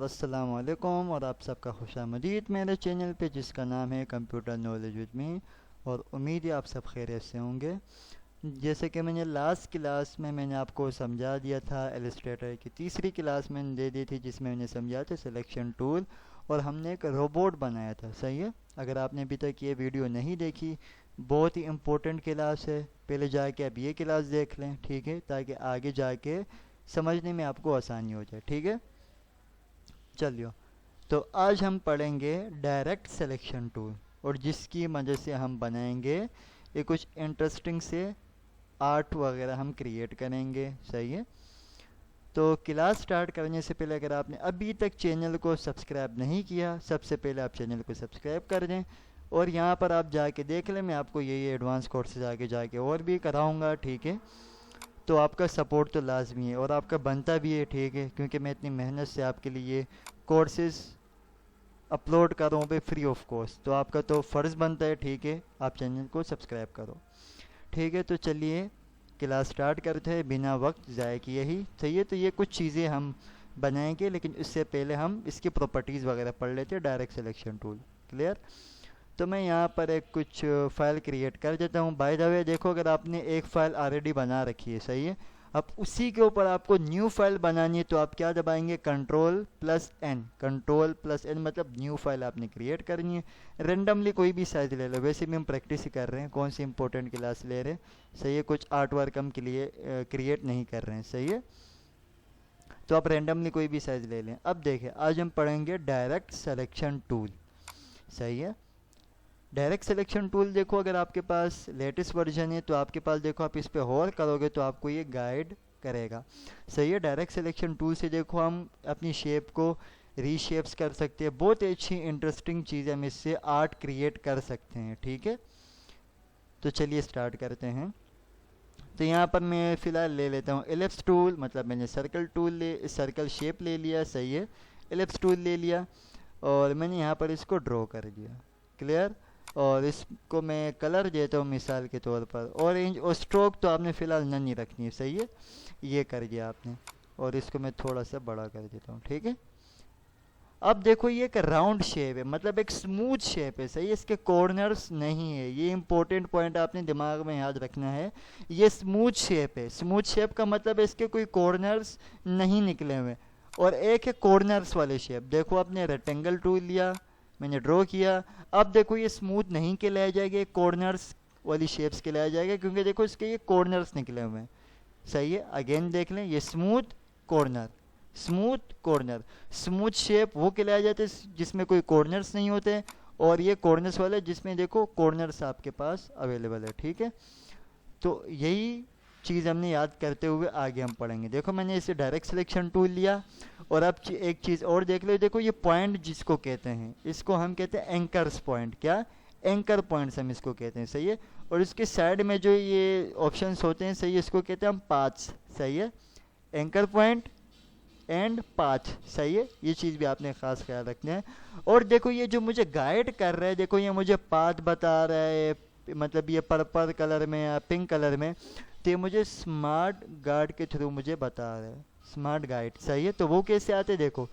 अस्सलाम वालेकुम और आप सबका खुशामदीद मेरे चैनल पे जिसका नाम है कंप्यूटर नॉलेज विद मी। और उम्मीद है आप सब खैरियत से होंगे। जैसे कि मैंने लास्ट क्लास में मैंने आपको समझा दिया था, इलस्ट्रेटर की तीसरी क्लास मैंने दे दी थी जिसमें मैंने समझा था सिलेक्शन टूल और हमने एक रोबोट बनाया था। सही है, अगर आपने अभी तक ये वीडियो नहीं देखी, बहुत ही इम्पोर्टेंट क्लास है, पहले जाके आप ये क्लास देख लें, ठीक है, ताकि आगे जाके समझने में आपको आसानी हो जाए। ठीक है, चलिए। तो आज हम पढ़ेंगे डायरेक्ट सिलेक्शन टूल और जिसकी मदद से हम बनाएंगे ये कुछ इंटरेस्टिंग से आर्ट वगैरह हम क्रिएट करेंगे। सही है, तो क्लास स्टार्ट करने से पहले अगर आपने अभी तक चैनल को सब्सक्राइब नहीं किया, सबसे पहले आप चैनल को सब्सक्राइब कर दें और यहाँ पर आप जाके देख लें, मैं आपको ये एडवांस कोर्सेज आगे जाके और भी कराऊंगा। ठीक है, तो आपका सपोर्ट तो लाजमी है और आपका बनता भी है। ठीक है, क्योंकि मैं इतनी मेहनत से आपके लिए कोर्सेज अपलोड कर रहा हूँ पे फ्री ऑफ कॉस्ट, तो आपका तो फ़र्ज़ बनता है। ठीक है, आप चैनल को सब्सक्राइब करो। ठीक है, तो चलिए क्लास स्टार्ट करते हैं बिना वक्त ज़ाय किए ही। सही है, तो ये कुछ चीज़ें हम बनाएंगे, लेकिन इससे पहले हम इसकी प्रॉपर्टीज़ वगैरह पढ़ लेते हैं डायरेक्ट सिलेक्शन टूल। क्लियर? तो मैं यहाँ पर एक कुछ फ़ाइल क्रिएट कर देता हूँ। बाय द वे देखो, अगर आपने एक फ़ाइल ऑलरेडी बना रखी है, सही है, अब उसी के ऊपर आपको न्यू फाइल बनानी है, तो आप क्या दबाएंगे, कंट्रोल+N। कंट्रोल+N मतलब न्यू फाइल आपने क्रिएट करनी है। रेंडमली कोई भी साइज ले लो, वैसे भी हम प्रैक्टिस ही कर रहे हैं, कौन सी इंपॉर्टेंट क्लास ले रहे हैं। सही है, कुछ आर्ट वर्क हम के लिए क्रिएट नहीं कर रहे हैं। सही है, तो आप रेंडमली कोई भी साइज ले लें। अब देखें, आज हम पढ़ेंगे डायरेक्ट सिलेक्शन टूल। सही है, डायरेक्ट सिलेक्शन टूल देखो, अगर आपके पास लेटेस्ट वर्जन है तो आपके पास देखो, आप इस पर होल्ड करोगे तो आपको ये गाइड करेगा। सही है, डायरेक्ट सिलेक्शन टूल से देखो हम अपनी शेप को रीशेप्स कर सकते हैं, बहुत अच्छी इंटरेस्टिंग चीज़ हम इससे आर्ट क्रिएट कर सकते हैं। ठीक है, तो चलिए स्टार्ट करते हैं। तो यहाँ पर मैं फ़िलहाल ले लेता हूँ एलिप्स टूल, मतलब मैंने सर्कल शेप ले लिया। सही है, एलिप्स टूल ले लिया और मैंने यहाँ पर इसको ड्रॉ कर दिया। क्लियर? और इसको मैं कलर देता हूँ मिसाल के तौर पर ऑरेंज, और स्ट्रोक तो आपने फ़िलहाल नन ही रखनी है। सही है, ये कर दिया आपने और इसको मैं थोड़ा सा बड़ा कर देता हूँ। ठीक है, अब देखो ये एक राउंड शेप है, मतलब एक स्मूथ शेप है। सही है, इसके कॉर्नर्स नहीं है, ये इंपॉर्टेंट पॉइंट आपने दिमाग में याद रखना है। ये स्मूथ शेप है, स्मूथ शेप का मतलब है इसके कोई कॉर्नर्स नहीं निकले हुए। और एक है कॉर्नर्स वाले शेप, देखो आपने रेक्टेंगल टूल लिया, मैंने ड्रॉ किया, अब देखो ये स्मूथ नहीं कहलाया जाएगा, ये कॉर्नर्स वाली शेप्स कहलाया जाएगा, क्योंकि देखो इसके ये कॉर्नर्स निकले हुए हैं। सही है, अगेन देख लें, ये smooth corner, smooth corner. Smooth shape वो कहलाया जाता है जिसमें कोई कॉर्नर्स नहीं होते, और ये कॉर्नर्स वाला जिसमें देखो कॉर्नर्स आपके पास अवेलेबल है। ठीक है, तो यही चीज़ हमने याद करते हुए आगे हम पढ़ेंगे। देखो मैंने इसे डायरेक्ट सिलेक्शन टूल लिया और अब एक चीज़ और देख लो, देखो ये पॉइंट जिसको कहते हैं, इसको हम कहते हैं एंकर्स पॉइंट। क्या? एंकर पॉइंट्स हम इसको कहते हैं। सही है, और इसके साइड में जो ये ऑप्शंस होते हैं, सही है, इसको कहते हैं हम पाथ्स। सही है, एंकर पॉइंट एंड पाथ। सही है, ये चीज़ भी आपने ख़ास ख्याल रखना है। और देखो ये जो मुझे गाइड कर रहा है, देखो ये मुझे पाथ बता रहा है, मतलब ये पर्पल कलर में या पिंक कलर में, तो ये मुझे स्मार्ट गाइड के थ्रू मुझे बता रहा है, स्मार्ट गाइड। सही है, तो वो कैसे आते, देखो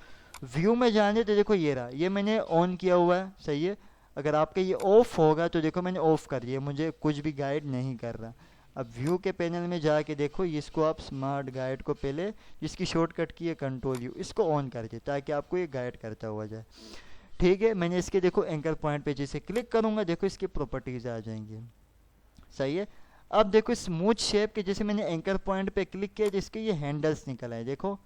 व्यू में जाने, तो देखो ये रहा, ये मैंने ऑन किया हुआ है। सही है, अगर आपका ये ऑफ होगा तो देखो मैंने ऑफ कर दिया, मुझे कुछ भी गाइड नहीं कर रहा। अब व्यू के पैनल में जाके देखो, इसको आप स्मार्ट गाइड को पहले, जिसकी शॉर्टकट की है कंट्रोल यू, इसको ऑन कर दे ताकि आपको ये गाइड करता हुआ जाए। ठीक है, मैंने इसके देखो एंकर पॉइंट पे जैसे क्लिक करूँगा, देखो इसकी प्रॉपर्टीज़ आ जाएंगी। सही है, अब देखो स्मूथ शेप के जैसे मैंने एंकर पॉइंट पे क्लिक किया, जिसके ये हैंडल्स निकल आए, देखो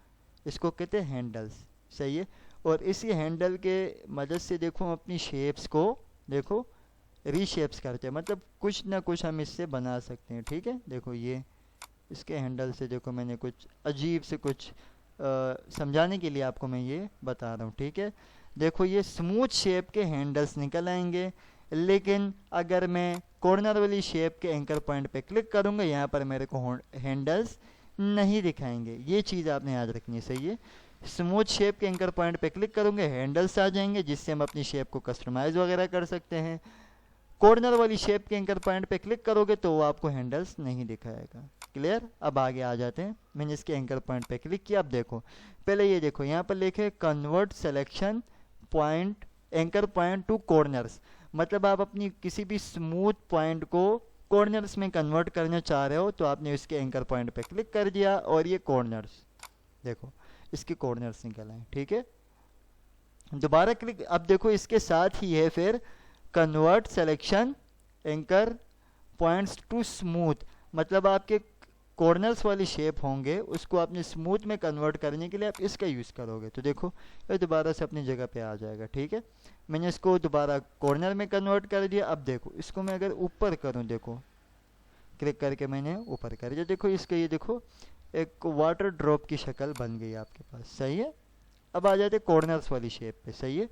इसको कहते हैं हैंडल्स। सही है, और इसी हैंडल के मदद से देखो हम अपनी शेप्स को देखो रीशेप्स करते हैं, मतलब कुछ ना कुछ हम इससे बना सकते हैं। ठीक है, देखो ये इसके हैंडल से देखो मैंने कुछ अजीब से कुछ समझाने के लिए आपको मैं ये बता रहा हूँ। ठीक है, देखो ये स्मूथ शेप के हैंडल्स निकल आएंगे, लेकिन अगर मैं कॉर्नर वाली शेप के एंकर पॉइंट पे क्लिक करूँगा, यहाँ पर मेरे को हैंडल्स नहीं दिखाएंगे। ये चीज़ आपने याद रखनी है। सही है, स्मूथ शेप के एंकर पॉइंट पे क्लिक करूँगे, हैंडल्स आ जाएंगे, जिससे हम अपनी शेप को कस्टमाइज़ वगैरह कर सकते हैं। कॉर्नर वाली शेप के एंकर पॉइंट पे क्लिक करोगे तो वो आपको हैंडल्स नहीं दिखाएगा। क्लियर। अब आगे आ जाते हैं। मैंने इसके एंकर पॉइंट पे क्लिक किया। अब देखो पहले ये देखो यहाँ पर लिखे convert selection point anchor point two corners, मतलब आप अपनी किसी भी स्मूथ पॉइंट को कॉर्नर्स में कन्वर्ट करना चाह रहे हो तो आपने इसके एंकर पॉइंट पे क्लिक कर दिया और ये कॉर्नर्स देखो इसके कॉर्नर्स निकल आए। ठीक है, दोबारा क्लिक। अब देखो इसके साथ ही है फिर convert selection anchor points to smooth, मतलब आपके कॉर्नर्स वाली शेप होंगे उसको आपने स्मूथ में कन्वर्ट करने के लिए आप इसका यूज़ करोगे तो देखो ये दोबारा से अपनी जगह पे आ जाएगा। ठीक है, मैंने इसको दोबारा कॉर्नर में कन्वर्ट कर दिया। अब देखो इसको मैं अगर ऊपर करूं, देखो क्लिक करके मैंने ऊपर कर दिया, देखो इसका ये देखो एक वाटर ड्रॉप की शक्ल बन गई आपके पास। सही है, अब आ जाते कॉर्नर्स वाली शेप पे। सही है,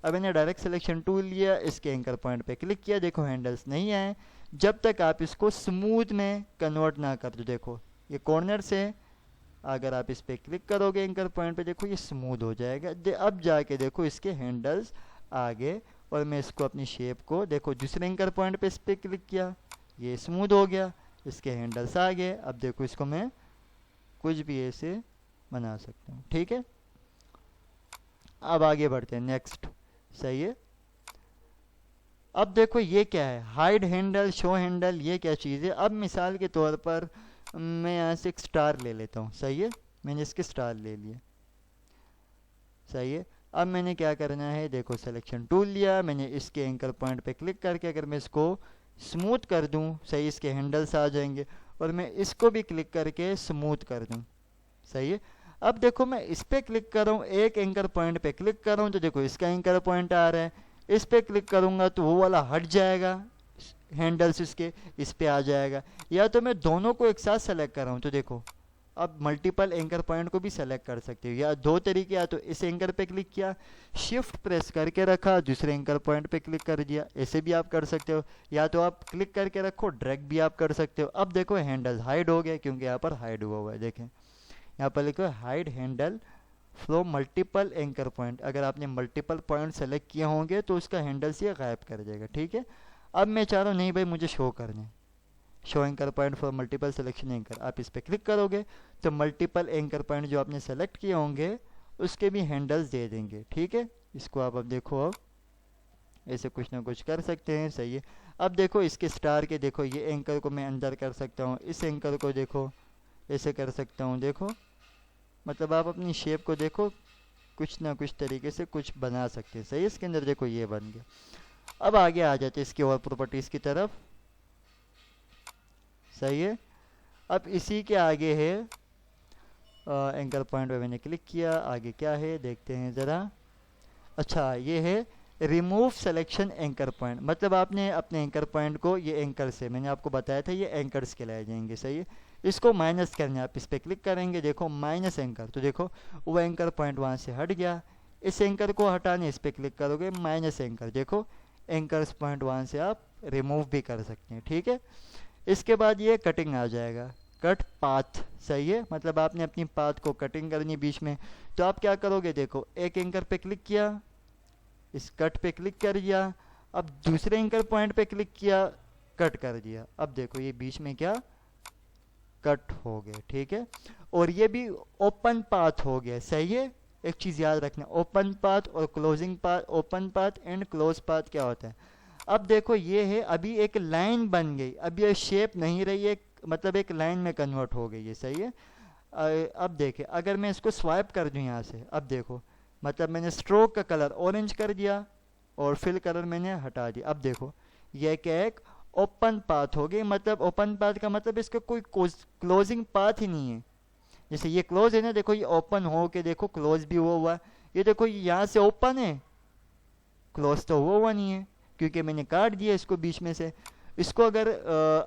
अब मैंने डायरेक्ट सिलेक्शन टूल लिया, इसके एंकर पॉइंट पे क्लिक किया, देखो हैंडल्स नहीं आए जब तक आप इसको स्मूथ में कन्वर्ट ना कर दो। देखो ये कॉर्नर से अगर आप इस पर क्लिक करोगे एंकर पॉइंट पे देखो ये स्मूथ हो जाएगा। अब जाके देखो इसके हैंडल्स आगे, और मैं इसको अपनी शेप को देखो दूसरे एंकर पॉइंट पे इस पर क्लिक किया, ये स्मूथ हो गया, इसके हैंडल्स आ गए। अब देखो इसको मैं कुछ भी ऐसे बना सकता हूँ। ठीक है, अब आगे बढ़ते हैं नेक्स्ट। सही है, अब देखो ये क्या है, हाइड हैंडल, शो हैंडल, ये क्या चीज़ है। अब मिसाल के तौर पर मैं यहाँ से एक स्टार ले लेता हूँ। सही है, मैंने इसके स्टार ले लिए। सही है, अब मैंने क्या करना है, देखो सिलेक्शन टूल लिया, मैंने इसके एंकर पॉइंट पे क्लिक करके अगर मैं इसको स्मूथ कर दूं, सही इसके हैंडल्स आ जाएंगे, और मैं इसको भी क्लिक करके स्मूथ कर दूं। सही है, अब देखो मैं इस पर क्लिक कर रहा हूँ, एक एंकर पॉइंट पे क्लिक कर रहा हूँ तो देखो इसका एंकर पॉइंट आ रहा है, इस पर क्लिक करूँगा तो वो वाला हट जाएगा, हैंडल्स इसके इस पे आ जाएगा। या तो मैं दोनों को एक साथ सेलेक्ट कर रहा हूँ तो देखो अब मल्टीपल एंकर पॉइंट को भी सेलेक्ट कर सकते हो, या दो तरीके, या तो इस एंकर पे क्लिक किया, शिफ्ट प्रेस करके रखा, दूसरे एंकर पॉइंट पे क्लिक कर दिया, ऐसे भी आप कर सकते हो, या तो आप क्लिक करके रखो, ड्रैग भी आप कर सकते हो। अब देखो हैंडल हाइड हो गया क्योंकि यहाँ पर हाइड हुआ हुआ है, देखें यहाँ पर लिखो hide handle from multiple anchor point. अगर आपने मल्टीपल पॉइंट सेलेक्ट किए होंगे तो उसका हैंडल से गायब कर देगा। ठीक है, अब मैं चाह रहा हूँ नहीं भाई मुझे शो करने, show anchor point for multiple selection anchor, आप इस पर क्लिक करोगे तो मल्टीपल एंकर पॉइंट जो आपने सेलेक्ट किए होंगे उसके भी हैंडल्स दे देंगे। ठीक है, इसको आप अब देखो, अब ऐसे कुछ ना कुछ कर सकते हैं। सही है, अब देखो इसके स्टार के देखो ये एंकर को मैं अंदर कर सकता हूँ, इस एंकर को देखो ऐसे कर सकता हूँ। देखो मतलब आप अपनी शेप को देखो कुछ ना कुछ तरीके से कुछ बना सकते हैं। सही है, इसके अंदर देखो ये बन गया। अब आगे आ जाते हैं इसकी और प्रॉपर्टीज़ की तरफ। सही है, अब इसी के आगे है एंकर पॉइंट पे मैंने क्लिक किया, आगे क्या है देखते हैं ज़रा। अच्छा ये है रिमूव सिलेक्शन एंकर पॉइंट, मतलब आपने अपने एंकर पॉइंट को ये एंकर से मैंने आपको बताया था ये एंकर्स के लाए जाएंगे। सही है, इसको माइनस करना है, आप इस पर क्लिक करेंगे देखो माइनस एंकर, तो देखो वो एंकर पॉइंट वहाँ से हट गया। इस एंकर को हटाने इस पर क्लिक करोगे माइनस एंकर, देखो एंकर्स पॉइंट वहाँ से आप रिमूव भी कर सकते हैं। ठीक है, इसके बाद ये कटिंग आ जाएगा, कट पाथ। सही है, मतलब आपने अपनी पाथ को कटिंग करनी बीच में, तो आप क्या करोगे देखो एक एंकर पे क्लिक किया, इस कट पे क्लिक कर दिया, अब दूसरे एंकर पॉइंट पे क्लिक किया, कट कर दिया। अब देखो ये बीच में क्या कट हो गए। ठीक है, और ये भी ओपन पाथ हो गया। सही है, एक चीज़ याद रखना, ओपन पाथ और closing path, open path and close path क्या होता है। अब देखो ये है अभी एक लाइन बन गई, अब ये शेप नहीं रही है, मतलब एक लाइन में कन्वर्ट हो गई है। सही है, अब देखिए अगर मैं इसको स्वाइप कर दूं यहाँ से, अब देखो मतलब मैंने स्ट्रोक का कलर ऑरेंज कर दिया और फिल कलर मैंने हटा दिया। अब देखो ये क्या एक ओपन पाथ हो गई, मतलब ओपन पाथ का मतलब इसका कोई क्लोजिंग पाथ ही नहीं है। जैसे ये क्लोज है ना, देखो ये ओपन हो के देखो क्लोज भी हुआ, ये देखो यहाँ से ओपन है, क्लोज तो हुआ नहीं है क्योंकि मैंने काट दिया इसको बीच में से। इसको अगर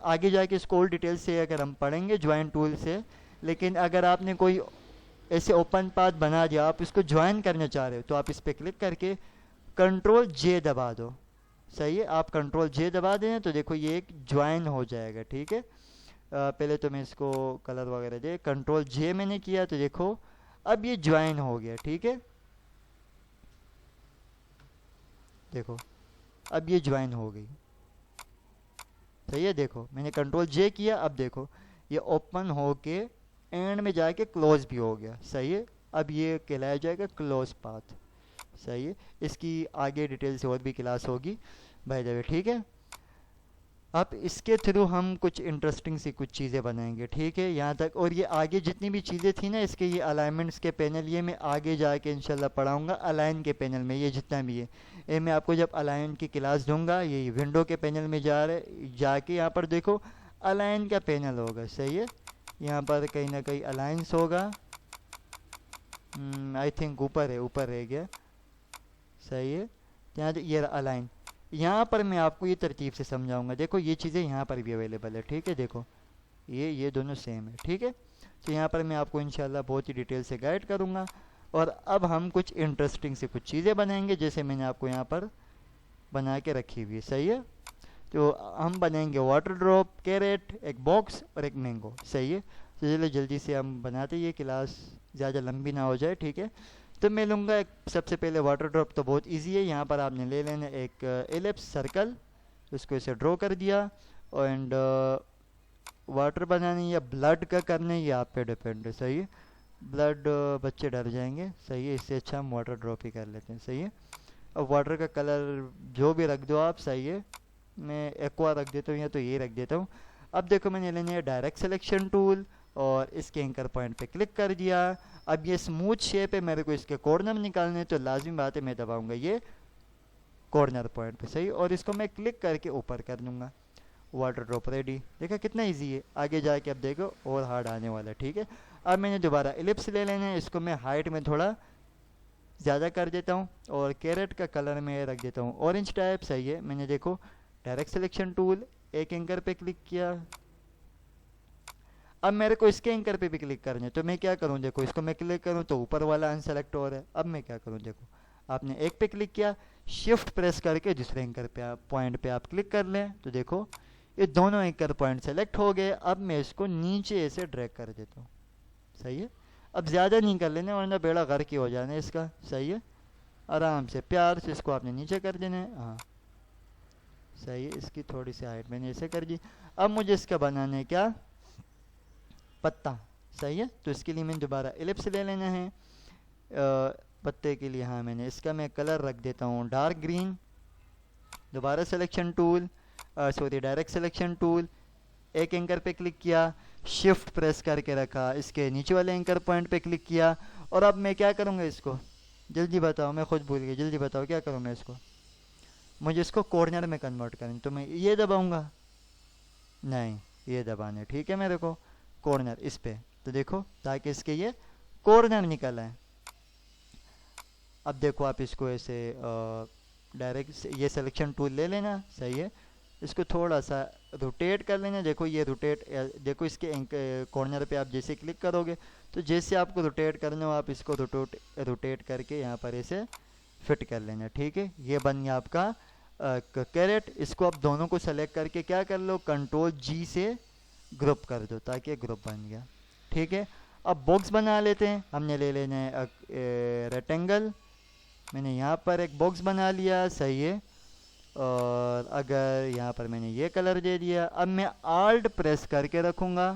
आगे जाके इसको और डिटेल से अगर हम पढ़ेंगे ज्वाइन टूल से, लेकिन अगर आपने कोई ऐसे ओपन पाथ बना दिया, आप इसको ज्वाइन करना चाह रहे हो तो आप इस पर क्लिक करके कंट्रोल जे दबा दो। सही है, आप कंट्रोल जे दबा दें तो देखो ये एक ज्वाइन हो जाएगा। ठीक है, पहले तो मैं इसको कलर वगैरह दे, कंट्रोल जे मैंने किया तो देखो अब ये ज्वाइन हो गया। ठीक है, देखो अब ये ज्वाइन हो गई। सही है, देखो मैंने कंट्रोल जे किया, अब देखो ये ओपन होके एंड में जाके क्लोज भी हो गया, सही है। अब ये कहलाया जाएगा क्लोज पाथ, सही है। इसकी आगे डिटेल से और भी क्लास होगी बाय द वे, ठीक है। अब इसके थ्रू हम कुछ इंटरेस्टिंग सी कुछ चीज़ें बनाएंगे, ठीक है, यहाँ तक। और ये आगे जितनी भी चीज़ें थी ना इसके, ये अलाइनमेंट्स के पैनल, ये मैं आगे जाके इंशाल्लाह पढ़ाऊँगा अलाइन के पैनल में। ये जितना भी है ये मैं आपको जब अलाइन की क्लास दूंगा, ये विंडो के पैनल में जाके यहाँ पर देखो अलाइन का पैनल होगा, सही है। यहाँ पर कहीं ना कहीं अलाइंस होगा, आई थिंक ऊपर है, ऊपर रह गया, सही है। यहाँ ये अलाइन, यहाँ पर मैं आपको ये तरतीब से समझाऊंगा। देखो ये चीज़ें यहाँ पर भी अवेलेबल है, ठीक है। देखो ये दोनों सेम है, ठीक है। तो यहाँ पर मैं आपको इंशाल्लाह बहुत ही डिटेल से गाइड करूँगा। और अब हम कुछ इंटरेस्टिंग से कुछ चीज़ें बनाएंगे, जैसे मैंने आपको यहाँ पर बना के रखी हुई है, सही है। तो हम बनाएंगे वाटर ड्रॉप, कैरेट, एक बॉक्स और एक मैंगो, सही है। तो चलिए जल्दी से हम बनाते, ये क्लास ज़्यादा लंबी ना हो जाए, ठीक है। तो मैं लूँगा एक, सबसे पहले वाटर ड्रॉप तो बहुत इजी है। यहाँ पर आपने ले लेना एक एलिप्स सर्कल, उसको इसे ड्रॉ कर दिया। एंड वाटर बनाने या ब्लड का करने ये आप पे डिपेंड है, सही है। ब्लड बच्चे डर जाएंगे, सही है। इससे अच्छा हम वाटर ड्रॉप ही कर लेते हैं, सही है। अब वाटर का कलर जो भी रख दो आप, सही है। मैं एक्वा रख देता हूँ या तो ये रख देता हूँ। अब देखो मैंने लेने है डायरेक्ट सिलेक्शन टूल और इसके एंकर पॉइंट पे क्लिक कर दिया। अब ये स्मूथ शेप है, मेरे को इसके कॉर्नर निकालने हैं, तो लाजमी बात है मैं दबाऊंगा ये कॉर्नर पॉइंट पे, सही। और इसको मैं क्लिक करके ऊपर कर दूंगा। वाटर ड्रॉप रेडी, देखा कितना इजी है। आगे जाके अब देखो और हार्ड आने वाला है, ठीक है। अब मैंने दोबारा एलिप्स ले लेना है, इसको मैं हाइट में थोड़ा ज़्यादा कर देता हूँ और कैरेट का कलर में रख देता हूँ ऑरेंज टाइप, सही है। मैंने देखो डायरेक्ट सिलेक्शन टूल, एक एंकर पे क्लिक किया। अब मेरे को इसके एंकर पे भी क्लिक करना है, तो मैं क्या करूँ, देखो इसको मैं क्लिक करूँ तो ऊपर वाला अनसेलेक्ट हो रहा है। अब मैं क्या करूँ, देखो आपने एक पे क्लिक किया, शिफ्ट प्रेस करके दूसरे एंकर पे पॉइंट पे आप क्लिक कर लें, तो देखो ये दोनों एंकर पॉइंट सेलेक्ट हो गए। अब मैं इसको नीचे ऐसे ड्रैग कर देता हूँ, सही है। अब ज़्यादा नहीं कर लेना वरना बेड़ा गर्क ही हो जाना है इसका, सही है। आराम से प्यार से इसको आपने नीचे कर देना है, हाँ सही है। इसकी थोड़ी सी हाइट मैंने ऐसे कर दी। अब मुझे इसका बनाना है क्या, पत्ता, सही है। तो इसके लिए मैंने दोबारा एलिप्स ले लेना है पत्ते के लिए। हाँ मैंने इसका मैं कलर रख देता हूँ डार्क ग्रीन। दोबारा selection tool, sorry direct selection tool, एक एंकर पे क्लिक किया, शिफ्ट प्रेस करके रखा, इसके नीचे वाले एंकर पॉइंट पे क्लिक किया। और अब मैं क्या करूँगा, इसको जल्दी बताओ, मैं खुद भूल गया, जल्दी बताओ क्या करूँ मैं इसको। मुझे इसको कॉर्नर में कन्वर्ट करें, तो मैं ये दबाऊँगा, नहीं ये दबाना, ठीक है। मेरे को कॉर्नर इस पे, तो देखो ताकि इसके ये कॉर्नर निकल आए। अब देखो आप इसको ऐसे डायरेक्ट ये सिलेक्शन टूल ले लेना, सही है। इसको थोड़ा सा रोटेट कर लेना, देखो ये रोटेट, देखो इसके कॉर्नर पे आप जैसे क्लिक करोगे तो जैसे आपको रोटेट करना हो आप इसको रोटेट करके यहाँ पर ऐसे फिट कर लेना, ठीक है। ये बन गया आपका कैरेट। इसको आप दोनों को सेलेक्ट करके क्या कर लो, कंट्रोल जी से ग्रुप कर दो ताकि ग्रुप बन गया, ठीक है। अब बॉक्स बना लेते हैं, हमने ले लेना है रेक्टेंगल। मैंने यहाँ पर एक बॉक्स बना लिया, सही है। और अगर यहाँ पर मैंने ये कलर दे दिया, अब मैं आल्ट प्रेस करके रखूँगा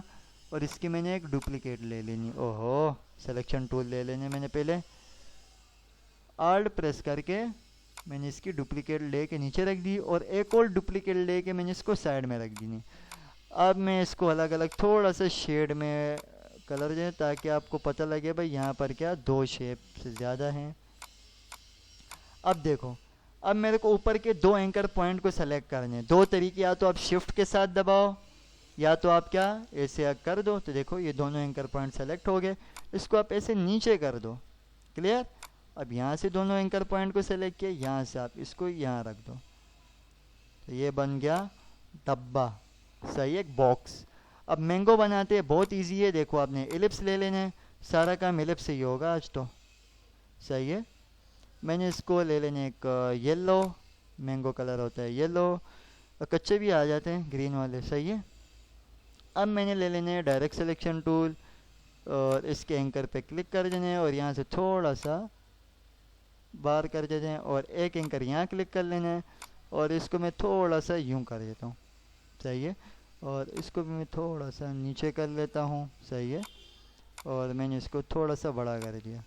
और इसकी मैंने एक डुप्लीकेट ले लेनी। ओहो, सिलेक्शन टूल ले लेने मैंने पहले, आल्ट प्रेस करके मैंने इसकी डुप्लीकेट ले के नीचे रख दी और एक और डुप्लीकेट ले के मैंने इसको साइड में रख दी। अब मैं इसको अलग अलग थोड़ा सा शेड में कलर दें ताकि आपको पता लगे भाई यहाँ पर क्या दो शेप से ज़्यादा हैं। अब देखो, अब मेरे को ऊपर के दो एंकर पॉइंट को सेलेक्ट करने हैं। दो तरीके, या तो आप शिफ्ट के साथ दबाओ या तो आप क्या ऐसे कर दो। तो देखो ये दोनों एंकर पॉइंट सेलेक्ट हो गए, इसको आप ऐसे नीचे कर दो, क्लियर। अब यहाँ से दोनों एंकर पॉइंट को सेलेक्ट किया, यहाँ से आप इसको यहाँ रख दो, तो ये बन गया डब्बा, सही है, एक बॉक्स। अब मैंगो बनाते हैं, बहुत इजी है। देखो आपने एलिप्स ले लेना है, सारा काम एलिप्स से ही होगा आज तो, सही है। मैंने इसको ले लेने एक येलो, मैंगो कलर होता है येलो, कच्चे भी आ जाते हैं ग्रीन वाले, सही है। अब मैंने ले लेने हैं डायरेक्ट सिलेक्शन टूल और इसके एंकर पे क्लिक कर देने हैं और यहाँ से थोड़ा सा बाहर कर देते हैं और एक एंकर यहाँ क्लिक कर लेना है और इसको मैं थोड़ा सा यूं कर देता हूँ, सही है। और इसको भी मैं थोड़ा सा नीचे कर लेता हूँ, सही है। और मैंने इसको थोड़ा सा बड़ा कर दिया,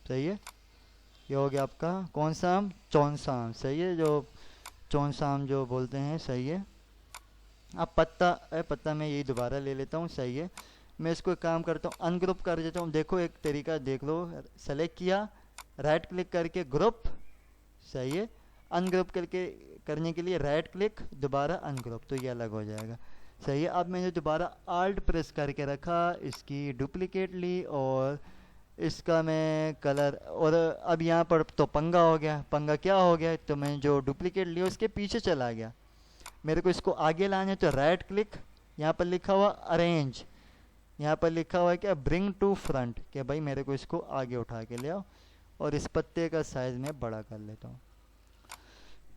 सही है। ये हो गया आपका कौन सा आम, चौंसा आम, सही है, जो चौंसा आम जो बोलते हैं, सही है। अब पत्ता, पत्ता मैं यही दोबारा ले लेता हूँ, सही है। मैं इसको एक काम करता हूँ, अनग्रुप कर देता हूँ। देखो एक तरीका देख लो, सेलेक्ट किया, राइट क्लिक करके ग्रुप, सही है। अनग्रुप करके करने के लिए राइट क्लिक, दोबारा अनग्रुप, तो ये अलग हो जाएगा, सही है। अब मैंने दोबारा आल्ट प्रेस करके रखा, इसकी डुप्लीकेट ली और इसका मैं कलर, और अब यहाँ पर तो पंगा हो गया। पंगा क्या हो गया, तो मैं जो डुप्लीकेट लिया उसके पीछे चला गया। मेरे को इसको आगे लाना है तो राइट क्लिक, यहाँ पर लिखा हुआ अरेंज, यहाँ पर लिखा हुआ है क्या, ब्रिंग टू फ्रंट, कि भाई मेरे को इसको आगे उठा के ले आओ। और इस पत्ते का साइज़ मैं बड़ा कर लेता हूँ।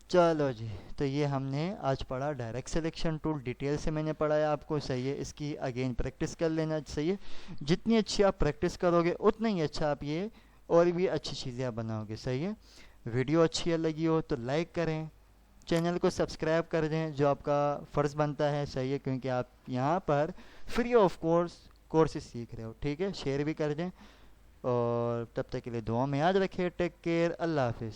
चलो जी, तो ये हमने आज पढ़ा डायरेक्ट सिलेक्शन टूल, डिटेल से मैंने पढ़ाया आपको, सही है। इसकी अगेन प्रैक्टिस कर लेना, सही है। जितनी अच्छी आप प्रैक्टिस करोगे उतना ही अच्छा आप ये और भी अच्छी चीज़ें आप बनाओगे, सही है। वीडियो अच्छी लगी हो तो लाइक करें, चैनल को सब्सक्राइब कर दें, जो आपका फ़र्ज़ बनता है, सही है, क्योंकि आप यहाँ पर फ्री ऑफ कोर्सेज सीख रहे हो, ठीक है। शेयर भी कर दें, और तब तक के लिए दुआ में याद रखें। टेक केयर, अल्लाह हाफिज़।